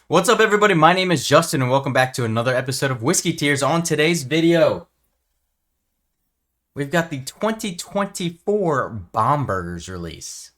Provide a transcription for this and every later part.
What's up, everybody? My name is Justin, and welcome back to another episode of Whiskey Tears. On today's video, we've got the 2024 Bombergers release.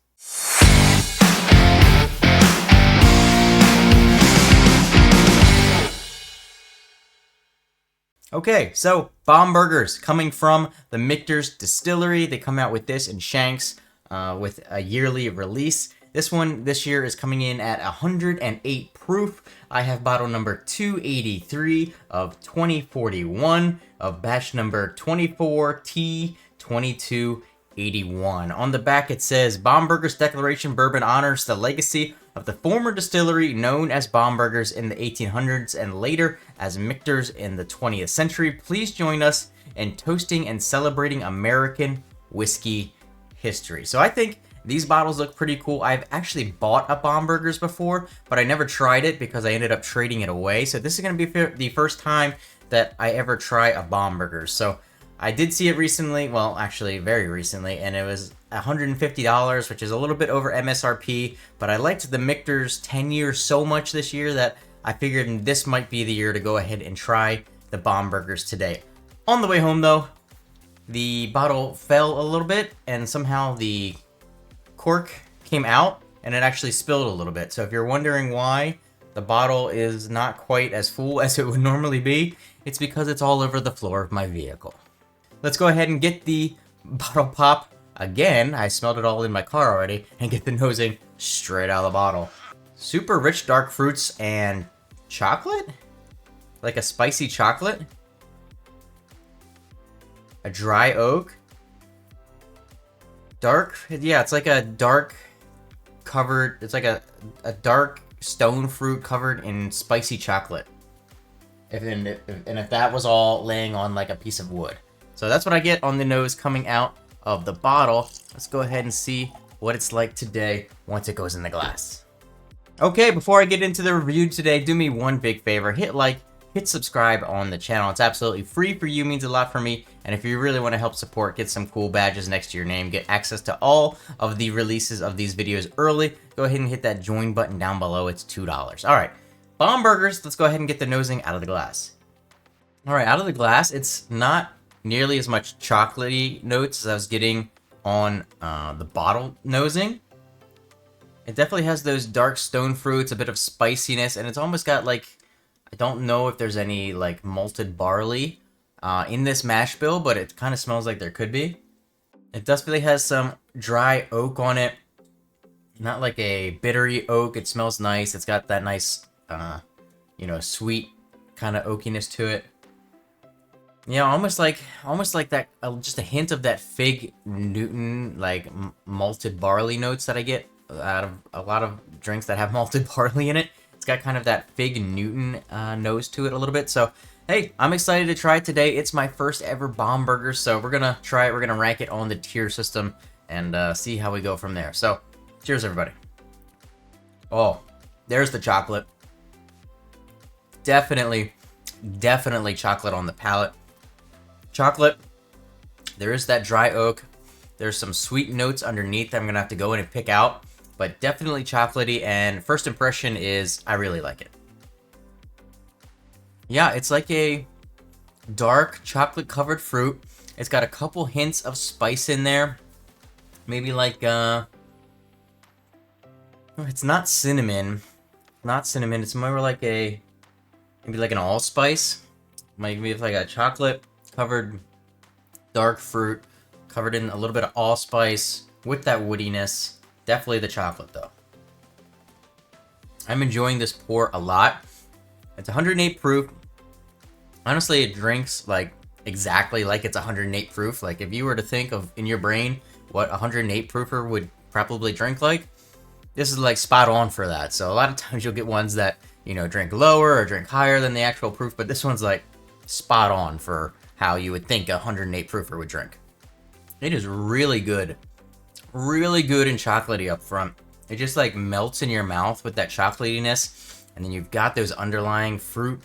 Okay, so Bombergers coming from the Michter's Distillery. They come out with this in Shanks with a yearly release. This one this year is coming in at 108 proof. I have bottle number 283 of 2041 of batch number 24T2281. On the back it says, Bomberger's Declaration Bourbon honors the legacy of the former distillery known as Bomberger's in the 1800s and later as Michter's in the 20th century. Please join us in toasting and celebrating American whiskey history. So I think these bottles look pretty cool. I've actually bought a Bomberger's before, but I never tried it because I ended up trading it away. So this is going to be the first time that I ever try a Bomberger's. So I did see it recently, well, actually very recently, and it was $150, which is a little bit over MSRP, but I liked the Michter's 10 years so much this year that I figured this might be the year to go ahead and try the Bomberger's today. On the way home, though, the bottle fell a little bit, and somehow the cork came out and it actually spilled a little bit. So if you're wondering why the bottle is not quite as full as it would normally be, it's because it's all over the floor of my vehicle. Let's go ahead and get the bottle pop again. I smelled it all in my car already, and get the nosing straight out of the bottle. Super rich dark fruits and chocolate? Like a spicy chocolate? A dry oak? Dark? Yeah, it's like a dark covered, it's like a dark stone fruit covered in spicy chocolate. And if that was all laying on like a piece of wood. So that's what I get on the nose coming out of the bottle. Let's go ahead and see what it's like today once it goes in the glass. Okay, before I get into the review today, do me one big favor. Hit like, hit subscribe on the channel. It's absolutely free for you, means a lot for me. And if you really want to help support, get some cool badges next to your name, get access to all of the releases of these videos early, go ahead and hit that join button down below. It's $2. All right, Bombergers, let's go ahead and get the nosing out of the glass. All right, out of the glass, it's not nearly as much chocolatey notes as I was getting on the bottle nosing. It definitely has those dark stone fruits, a bit of spiciness, and it's almost got like, I don't know if there's any like malted barley in this mash bill, but it kind of smells like there could be. It definitely has some dry oak on it. Not like a bittery oak. It smells nice. It's got that nice, sweet kind of oakiness to it. Yeah, almost like that, just a hint of that Fig Newton, like malted barley notes that I get out of a lot of drinks that have malted barley in it. It's got kind of that Fig Newton nose to it a little bit. So, hey, I'm excited to try it today. It's my first ever Bomberger, so we're gonna try it. We're gonna rank it on the tier system and see how we go from there. So, cheers, everybody. Oh, there's the chocolate. Definitely chocolate on the palate. Chocolate. There is that dry oak. There's some sweet notes underneath that I'm gonna have to go in and pick out, but definitely chocolatey, and first impression is I really like it. Yeah, it's like a dark chocolate covered fruit. It's got a couple hints of spice in there. Maybe like it's not cinnamon. It's more like maybe like an allspice. Maybe it's like a chocolate covered dark fruit covered in a little bit of allspice with that woodiness. Definitely the chocolate though. I'm enjoying this pour a lot. It's 108 proof. Honestly, it drinks like exactly like it's 108 proof. Like if you were to think of in your brain what 108 proofer would probably drink like, this is like spot on for that. So a lot of times you'll get ones that, drink lower or drink higher than the actual proof, but this one's like spot on for how you would think a 108 proofer would drink. It is really good. Really good and chocolatey up front. It just like melts in your mouth with that chocolatiness, and then you've got those underlying fruit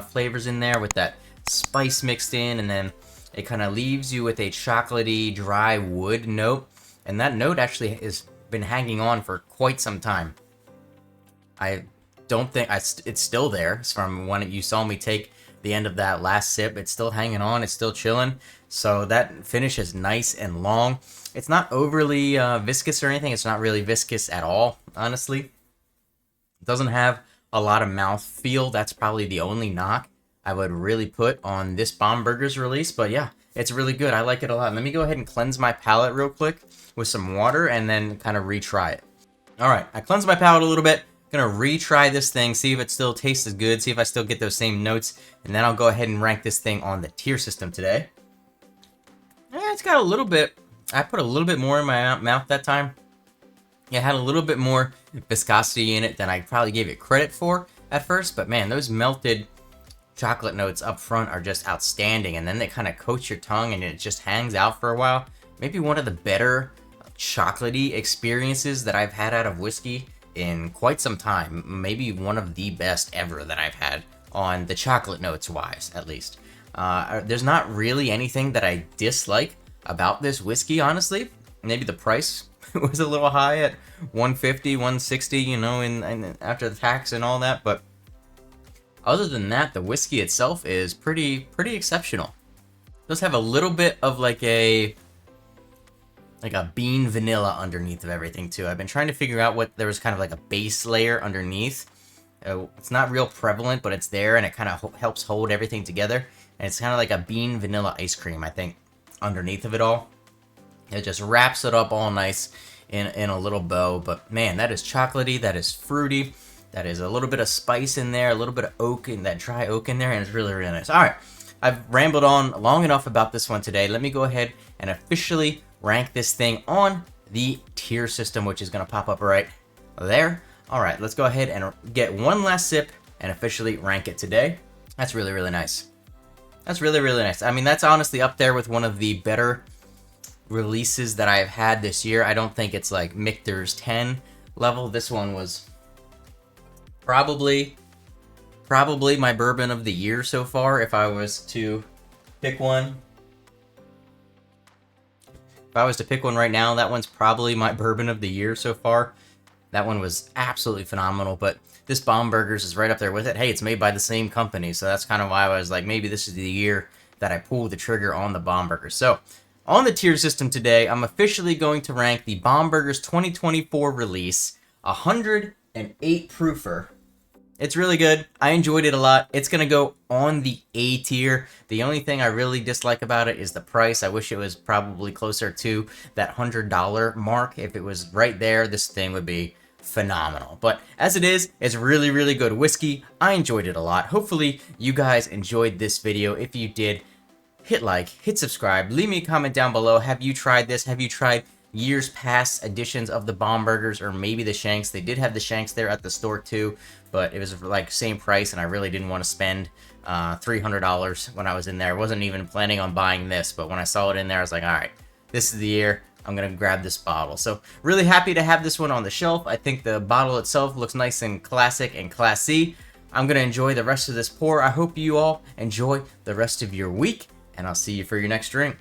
flavors in there with that spice mixed in, and then it kind of leaves you with a chocolatey dry wood note, and that note actually has been hanging on for quite some time. I don't think it's still there. It's from when you saw me take the end of that last sip. It's still hanging on. It's still chilling. So that finish is nice and long. It's not overly viscous or anything. It's not really viscous at all, honestly. It doesn't have a lot of mouth feel. That's probably the only knock I would really put on this Bomberger's release. But yeah, it's really good. I like it a lot. Let me go ahead and cleanse my palate real quick with some water and then kind of retry it. All right, I cleansed my palate a little bit. Gonna retry this thing, see if it still tastes as good, see if I still get those same notes, and then I'll go ahead and rank this thing on the tier system today. Yeah, it's got a little bit, I put a little bit more in my mouth that time. It had a little bit more viscosity in it than I probably gave it credit for at first, but man, those melted chocolate notes up front are just outstanding, and then they kind of coat your tongue and it just hangs out for a while. Maybe one of the better chocolatey experiences that I've had out of whiskey in quite some time. Maybe one of the best ever that I've had on the chocolate notes wise, at least. There's not really anything that I dislike about this whiskey, honestly. Maybe the price was a little high at $150, $160, you know, and after the tax and all that, but other than that, the whiskey itself is pretty exceptional. It does have a little bit of like a bean vanilla underneath of everything too. I've been trying to figure out what there was kind of like a base layer underneath. It's not real prevalent, but it's there, and it kind of helps hold everything together. And it's kind of like a bean vanilla ice cream, I think, underneath of it all. It just wraps it up all nice in a little bow. But man, that is chocolatey, that is fruity, that is a little bit of spice in there, a little bit of oak, and that dry oak in there, and it's really, really nice. All right, I've rambled on long enough about this one today. Let me go ahead and officially rank this thing on the tier system, which is going to pop up right there. All right, let's go ahead and get one last sip and officially rank it today. That's really, really nice. That's really, really nice. I mean, that's honestly up there with one of the better releases that I've had this year. I don't think it's like Michter's 10 level. This one was probably my bourbon of the year so far, if I was to pick one. If I was to pick one right now, that one's probably my bourbon of the year so far. That one was absolutely phenomenal, but this Bomberger's is right up there with it. Hey, it's made by the same company, so that's kind of why I was like, maybe this is the year that I pull the trigger on the Bomberger. So, on the tier system today, I'm officially going to rank the Bomberger's 2024 release 108 proofer. It's really good. I enjoyed it a lot. It's going to go on the A tier. The only thing I really dislike about it is the price. I wish it was probably closer to that $100 mark. If it was right there, this thing would be phenomenal. But as it is, it's really, really good whiskey. I enjoyed it a lot. Hopefully, you guys enjoyed this video. If you did, hit like, hit subscribe, leave me a comment down below. Have you tried this? Have you tried years past editions of the Bombergers, or maybe the Shanks? They did have the Shanks there at the store too, but it was like same price, and I really didn't want to spend $300 when I was in there. I wasn't even planning on buying this, but when I saw it in there, I was like, all right, this is the year. I'm going to grab this bottle. So really happy to have this one on the shelf. I think the bottle itself looks nice and classic and classy. I'm going to enjoy the rest of this pour. I hope you all enjoy the rest of your week, and I'll see you for your next drink.